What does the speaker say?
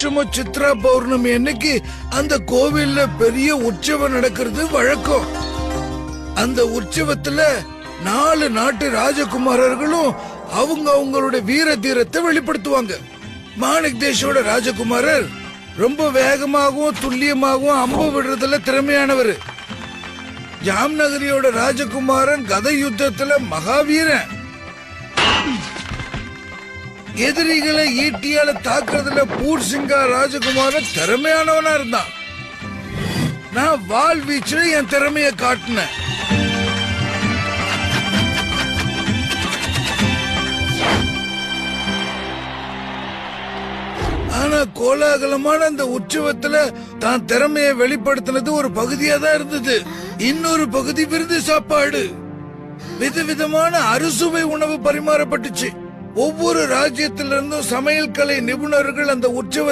சித்ரா பௌர்ணமி அன்னைக்கு அந்த கோவில்ல பெரிய உற்சவம் நடக்கிறது வழக்கம். அந்த உற்சவத்துல 4 நாட்டு ராஜகுமாரர்களும் அவங்களுடைய வீர தீரத்தை வெளிப்படுத்துவாங்க. மாணிக் தேஷோட ராஜகுமாரர் ரொம்ப வேகமாகவும் துல்லியமாகவும் அம்பு விடுறதுல திறமையானவர். ஜாம்நகரியோட ராஜகுமாரன் கதை யுத்தத்துல மகாவீரன். எதிரிகளை ஈட்டியால தாக்குறதுல பூர் சிங்கா ராஜகுமாரன் திறமையானவனா இருந்தான். நான் வால் வீச்சுல என் திறமைய காட்டினேன். ஆனா கோலாகலமான அந்த உற்சவத்துல தான் திறமையை வெளிப்படுத்தினது ஒரு பகுதியா தான் இருந்தது. இன்னொரு பகுதி விருது சாப்பாடு. விதவிதமான அறுசுவை உணவு பரிமாறப்பட்டுச்சு. ஒவ்வொரு ராஜ்யத்திலிருந்தும் சமையல் கலை நிபுணர்கள் அந்த உற்சவத்தை